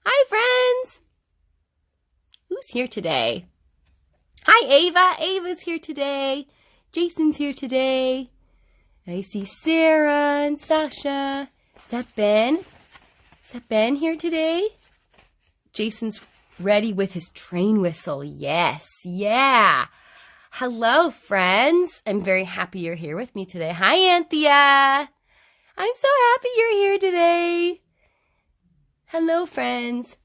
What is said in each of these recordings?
Hi, friends. Who's here today? Hi, Ava. Ava's here today. Jason's here today. I see Sarah and Sasha. Is that Ben? Is that Ben here today? Jason's ready with his train whistle. Yes, yeah. Hello, friends. I'm very happy you're here with me today. Hi, Anthea. I'm so happy you're here today. Hello, friends.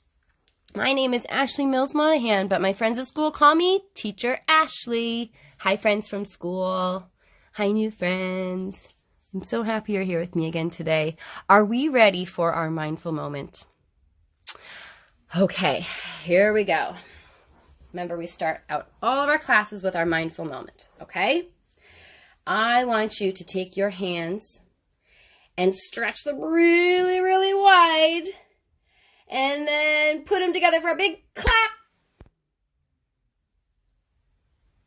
My name is Ashley Mills Monahan, but my friends at school call me Teacher Ashley. Hi, friends from school. Hi, new friends. I'm so happy you're here with me again today. Are we ready for our mindful moment? Okay, here we go. Remember, we start out all of our classes with our mindful moment, okay? I want you to take your hands and stretch them really, really wide, and then put them together for a big clap.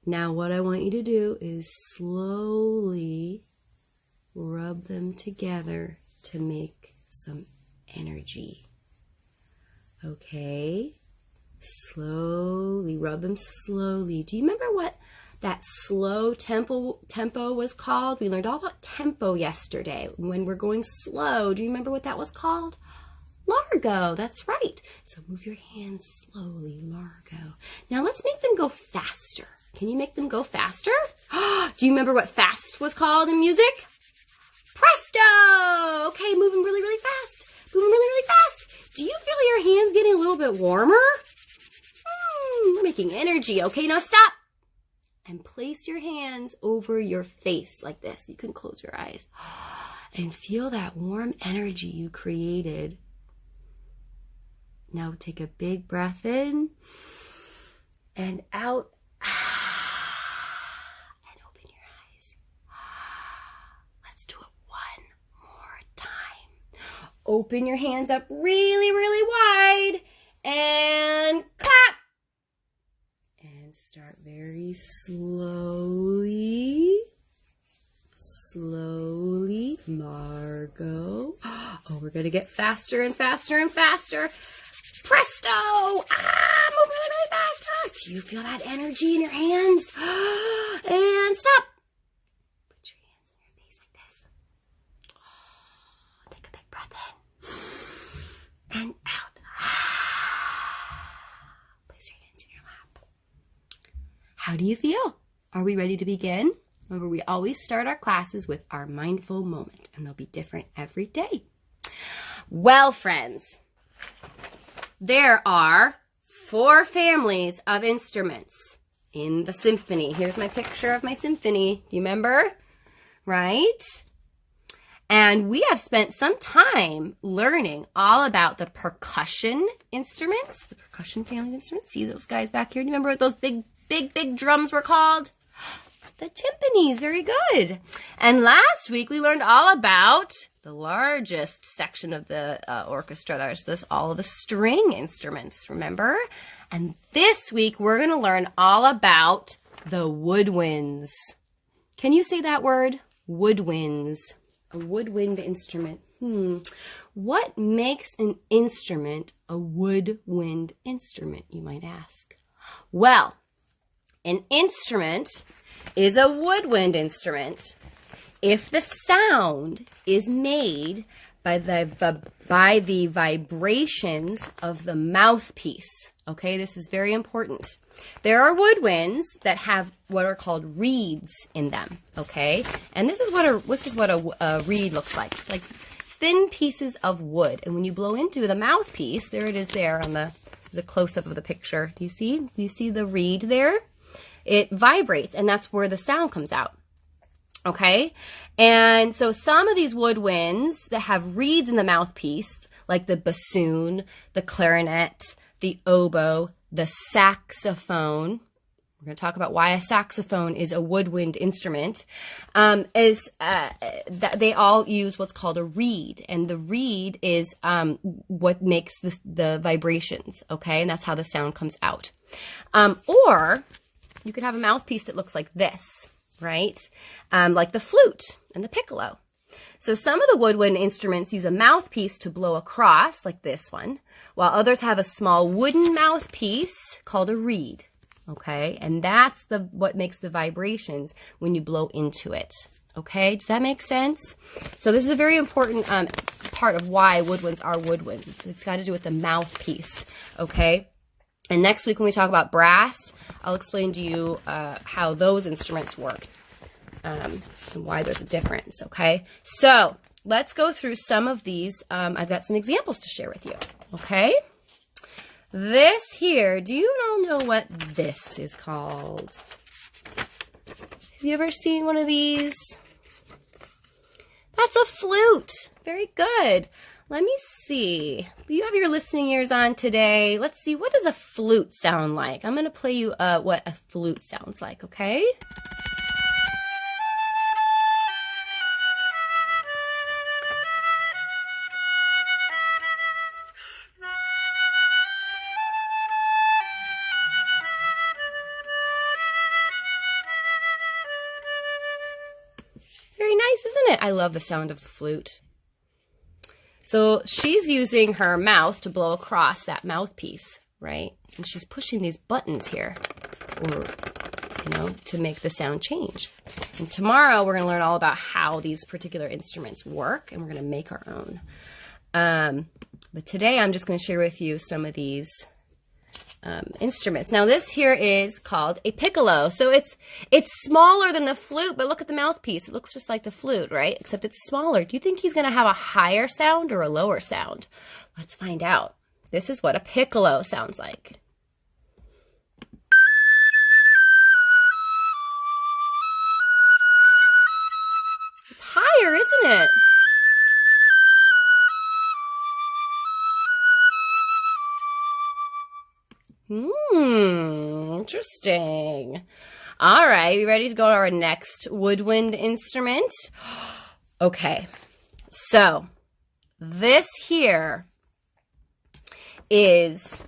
Now what I want you to do is slowly rub them together to make some energy. Okay? Slowly, rub them slowly. Do you remember what that slow tempo was called? We learned all about tempo yesterday. When we're going slow, do you remember what that was called? Largo, that's right. So move your hands slowly, largo. Now let's make them go faster. Can you make them go faster? Do you remember what fast was called in music? Presto! Okay, move them really, really fast. Move them really, really fast. Do you feel your hands getting a little bit warmer? We're making energy. Okay, now stop. And place your hands over your face like this. You can close your eyes. And feel that warm energy you created. Now take a big breath in and out. And open your eyes. Let's do it one more time. Open your hands up really, really wide and clap. And start very slowly. Slowly, largo. Oh, we're going to get faster and faster and faster. Presto! Move really, really fast. Do you feel that energy in your hands? And stop. Put your hands in your face like this. Take a big breath in. And out. Place your hands in your lap. How do you feel? Are we ready to begin? Remember, we always start our classes with our mindful moment, and they'll be different every day. Well, friends, there are 4 families of instruments in the symphony. Here's my picture of my symphony. Do you remember? Right? And we have spent some time learning all about the percussion instruments, the percussion family of instruments. See those guys back here? Do you remember what those big drums were called? The timpanis. Very good. And last week we learned all about the largest section of the orchestra. There's all of the string instruments, remember? And this week we're going to learn all about the woodwinds. Can you say that word? Woodwinds. A woodwind instrument. What makes an instrument a woodwind instrument, you might ask? Well, an instrument is a woodwind instrument if the sound is made by the vibrations of the mouthpiece. Okay, this is very important. There are woodwinds that have what are called reeds in them. Okay, and this is what a reed looks like. It's like thin pieces of wood, and when you blow into the mouthpiece, there it is. There on the close-up of the picture. Do you see? Do you see the reed there? It vibrates, and that's where the sound comes out. Okay? And so some of these woodwinds that have reeds in the mouthpiece, like the bassoon, the clarinet, the oboe, the saxophone. We're going to talk about why a saxophone is a woodwind instrument. They all use what's called a reed, and the reed is what makes the vibrations. Okay? And that's how the sound comes out. Or you could have a mouthpiece that looks like this, right? Like the flute and the piccolo. So some of the woodwind instruments use a mouthpiece to blow across, like this one, while others have a small wooden mouthpiece called a reed. Okay, and that's what makes the vibrations when you blow into it. Okay, does that make sense? So this is a very important part of why woodwinds are woodwinds. It's got to do with the mouthpiece. Okay, and next week when we talk about brass, I'll explain to you how those instruments work and why there's a difference. Okay, so let's go through some of these. I've got some examples to share with you. Okay. This here, do you all know what this is called? Have you ever seen one of these? That's a flute. Very good. Let me see. You have your listening ears on today. Let's see, what does a flute sound like? I'm going to play you what a flute sounds like, okay? Very nice, isn't it? I love the sound of the flute. So she's using her mouth to blow across that mouthpiece, right? And she's pushing these buttons here, or, to make the sound change. And tomorrow we're going to learn all about how these particular instruments work, and we're going to make our own. But today I'm just going to share with you some of these instruments. Now this here is called a piccolo. So it's smaller than the flute, but look at the mouthpiece. It looks just like the flute, right? Except it's smaller. Do you think he's going to have a higher sound or a lower sound? Let's find out. This is what a piccolo sounds like. It's higher, isn't it? Interesting. All right, we ready to go to our next woodwind instrument? Okay, so this here is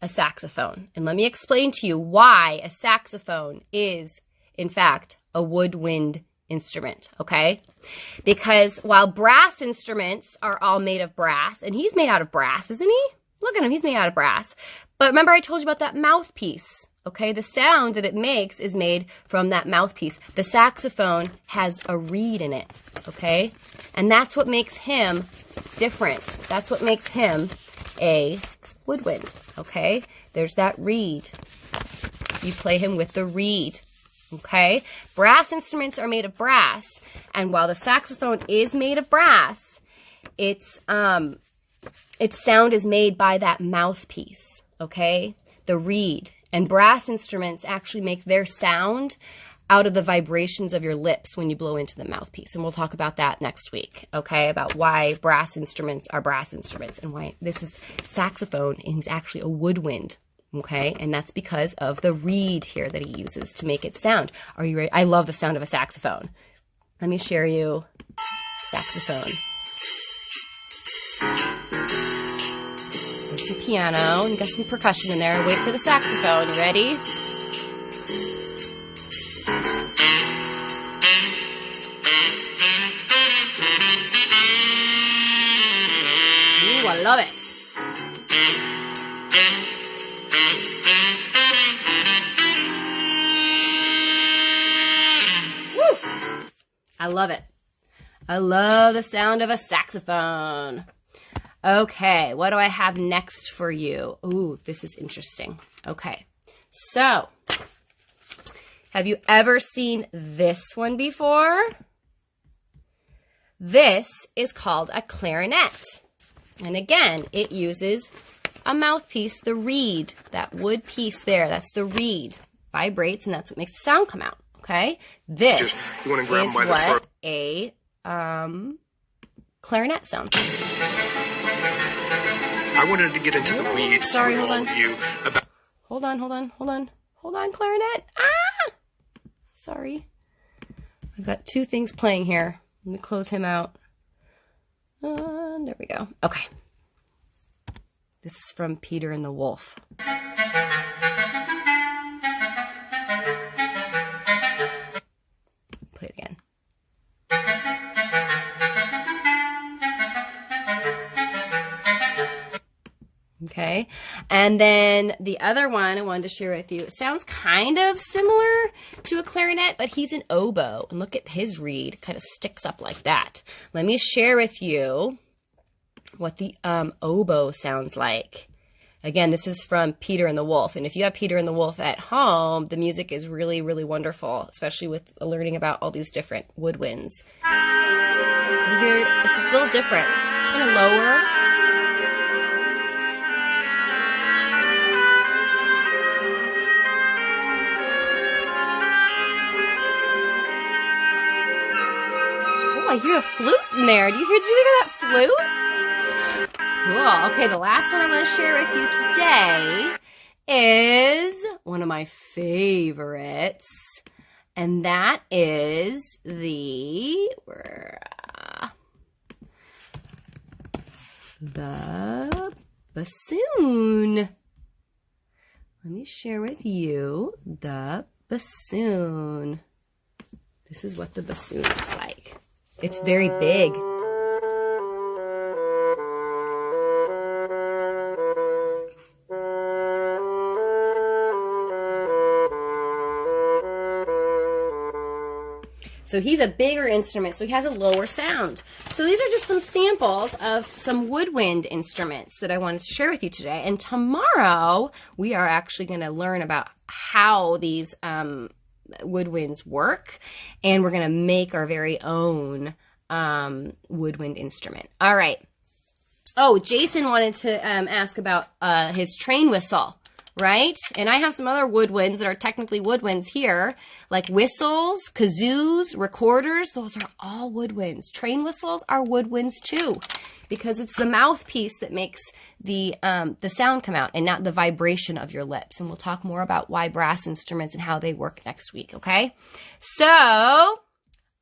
a saxophone. And let me explain to you why a saxophone is, in fact, a woodwind instrument, okay? Because while brass instruments are all made of brass, and he's made out of brass, isn't he? Look at him, he's made out of brass. But remember I told you about that mouthpiece, okay? The sound that it makes is made from that mouthpiece. The saxophone has a reed in it, okay? And that's what makes him different. That's what makes him a woodwind, okay? There's that reed. You play him with the reed, okay? Brass instruments are made of brass, and while the saxophone is made of brass, its sound is made by that mouthpiece, okay? The reed. And brass instruments actually make their sound out of the vibrations of your lips when you blow into the mouthpiece. And we'll talk about that next week, okay? About why brass instruments are brass instruments and why this is saxophone and he's actually a woodwind, okay? And that's because of the reed here that he uses to make it sound. Are you ready? I love the sound of a saxophone. Let me share you saxophone. There's some piano, and you got some percussion in there. Wait for the saxophone. You ready? Ooh, I love it. Woo! I love it. I love the sound of a saxophone. Okay, what do I have next for you? Ooh, this is interesting. Okay, so have you ever seen this one before? This is called a clarinet. And again, it uses a mouthpiece, the reed, that wood piece there, that's the reed. Vibrates, and that's what makes the sound come out, okay? This is what a clarinet sounds like. I wanted to get into the weeds. Sorry, hold on. Hold on, clarinet. Ah! Sorry. I've got two things playing here. Let me close him out. There we go. Okay. This is from Peter and the Wolf. Play it again. Okay, and then the other one I wanted to share with you, it sounds kind of similar to a clarinet, but he's an oboe. And look at his reed, it kind of sticks up like that. Let me share with you what the oboe sounds like. Again, this is from Peter and the Wolf. And if you have Peter and the Wolf at home, the music is really, really wonderful, especially with learning about all these different woodwinds. Do you hear? It's a little different. It's kind of lower. Oh, I hear a flute in there. Did you hear that flute? Cool. Okay, the last one I want to share with you today is one of my favorites, and that is the bassoon. Let me share with you the bassoon. This is what the bassoon is like. It's very big. So he's a bigger instrument, so he has a lower sound. So these are just some samples of some woodwind instruments that I wanted to share with you today. And tomorrow, we are actually going to learn about how these woodwinds work, and we're going to make our very own woodwind instrument. All right. Oh, Jason wanted to ask about his train whistle. Right? And I have some other woodwinds that are technically woodwinds here, like whistles, kazoos, recorders. Those are all woodwinds. Train whistles are woodwinds too, because it's the mouthpiece that makes the sound come out and not the vibration of your lips. And we'll talk more about why brass instruments and how they work next week, okay? So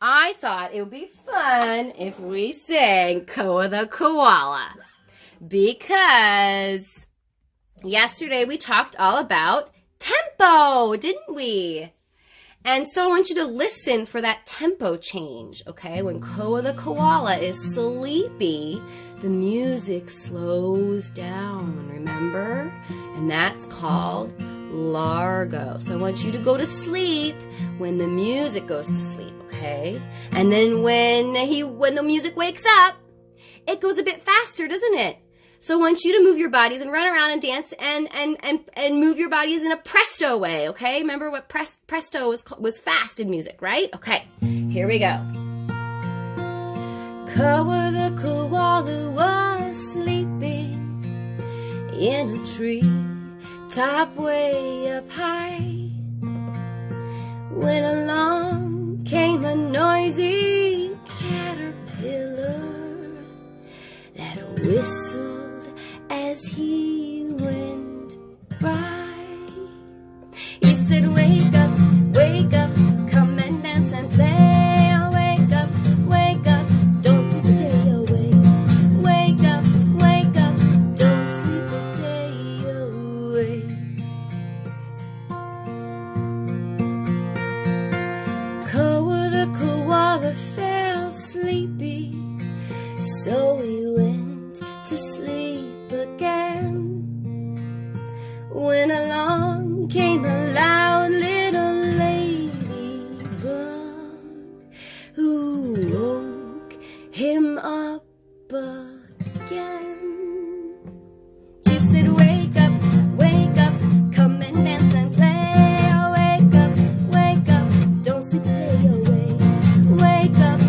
I thought it would be fun if we sang Koa the Koala, because yesterday we talked all about tempo, didn't we? And so I want you to listen for that tempo change, okay? When Koa the Koala is sleepy, the music slows down, remember? And that's called largo. So I want you to go to sleep when the music goes to sleep, okay? And then when the music wakes up, it goes a bit faster, doesn't it? So I want you to move your bodies and run around and dance and move your bodies in a presto way, okay? Remember what presto was fast in music, right? Okay, here we go. Koa the Koala was sleeping in a tree, top way up high, when along came a noisy caterpillar that whistled as he went by. He said, wake up, come and dance and play. Wake up, don't sleep a day away. Wake up, don't sleep a day away. Koa the Koala fell sleepy, so he went to sleep again, when along came a loud little ladybug who woke him up again. She said, wake up, come and dance and play. Wake up, don't sleep a day away. Wake up,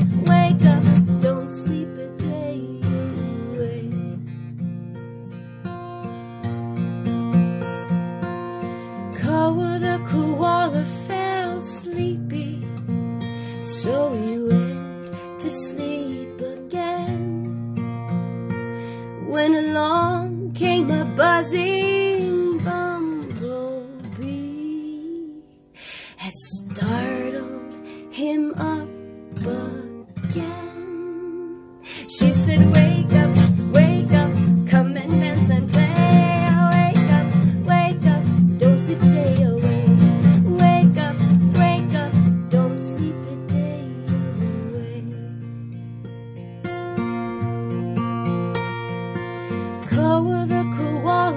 don't sleep a day away. Koa the Koala fell sleepy, so he went to sleep again, when along came a buzzing bumblebee that startled him up again. She said, wake up, come and dance and play. Wake up, don't sleep a day away. Wake up, don't sleep a day away. Koa the Koala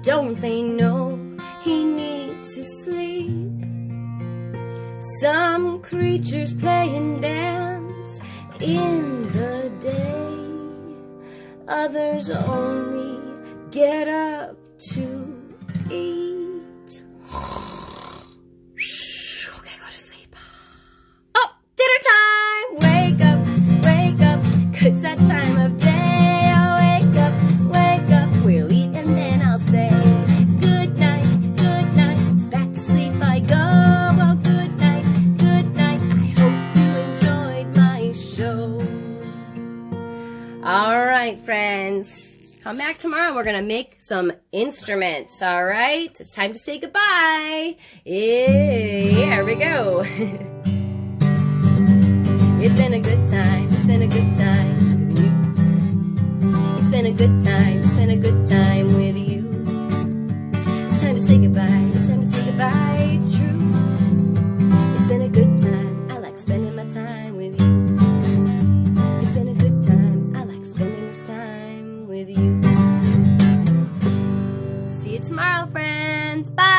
don't they know he needs to sleep? Some creatures play and dance in the day, others only get up to eat. Okay, go to sleep. Oh, dinner time! Wake up, 'cause that time of day. Oh, wake up, we'll eat and then I'll say good night, it's back to sleep I go. Well, good night, I hope you enjoyed my show. All right, friends, come back tomorrow. We're gonna make some instruments. All right, it's time to say goodbye. Here we go. It's been a good time. It's been a good time. It's been a good time. It's been a good time with you. It's time to say goodbye. It's time to say goodbye. It's true. It's been a good time. I like spending my time with you. It's been a good time. I like spending this time with you. See you tomorrow, friends. Bye.